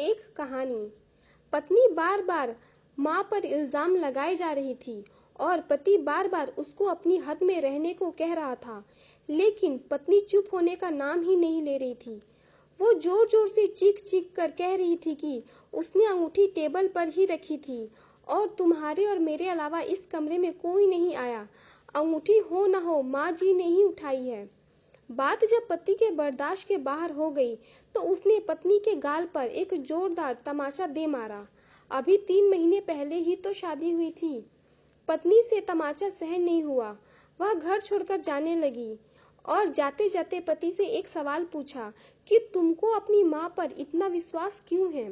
एक कहानी। पत्नी बार बार माँ पर इल्जाम लगाए जा रही थी और पति बार बार उसको अपनी हद में रहने को कह रहा था, लेकिन पत्नी चुप होने का नाम ही नहीं ले रही थी। वो जोर जोर से चीख चीख कर कह रही थी कि उसने अंगूठी टेबल पर ही रखी थी और तुम्हारे और मेरे अलावा इस कमरे में कोई नहीं आया। अंगूठी हो न हो, माँ जी ने ही उठाई है। बात जब पति के बर्दाश्त के बाहर हो गई तो उसने पत्नी के गाल पर एक जोरदार तमाचा दे मारा। अभी 3 महीने पहले ही तो शादी हुई थी। पत्नी से तमाचा सहन नहीं हुआ, वह घर छोड़कर जाने लगी और जाते जाते पति से एक सवाल पूछा कि तुमको अपनी माँ पर इतना विश्वास क्यों है।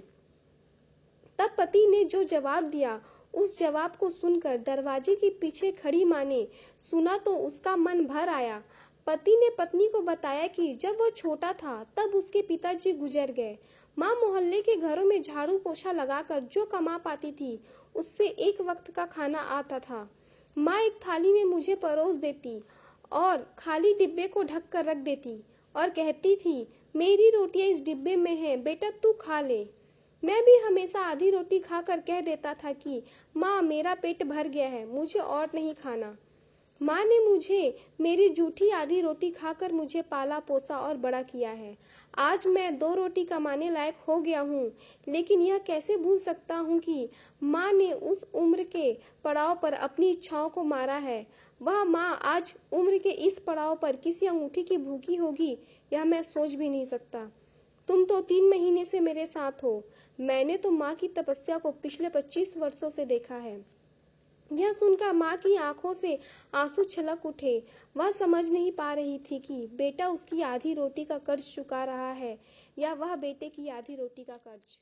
तब पति ने जो जवाब दिया, उस जवाब को सुनकर दरवाजे के पीछे खड़ी माँ ने सुना तो उसका मन भर आया। पति ने पत्नी को बताया कि जब वह छोटा था तब उसके पिताजी गुजर गए। माँ मोहल्ले के घरों में झाड़ू पोछा लगाकर जो कमा पाती थी उससे एक वक्त का खाना आता था। माँ एक थाली में मुझे परोस देती और खाली डिब्बे को ढक कर रख देती और कहती थी, मेरी रोटियां इस डिब्बे में है, बेटा तू खा ले। मैं भी हमेशा आधी रोटी खाकर कह देता था कि माँ मेरा पेट भर गया है, मुझे और नहीं खाना। माँ ने मुझे मेरी जूठी आधी रोटी खाकर मुझे पाला पोसा और बड़ा किया है। आज मैं 2 रोटी कमाने लायक हो गया हूँ, लेकिन यह कैसे भूल सकता हूँ कि माँ ने उस उम्र के पड़ाव पर अपनी इच्छाओं को मारा है। वह माँ आज उम्र के इस पड़ाव पर किसी अंगूठी की भूखी होगी, यह मैं सोच भी नहीं सकता। तुम तो 3 महीने से मेरे साथ हो। मैंने तो माँ की तपस्या को पिछले 25 वर्षों से देखा है। यह सुनकर माँ की आंखों से आंसू छलक उठे। वह समझ नहीं पा रही थी कि बेटा उसकी आधी रोटी का कर्ज चुका रहा है या वह बेटे की आधी रोटी का कर्ज।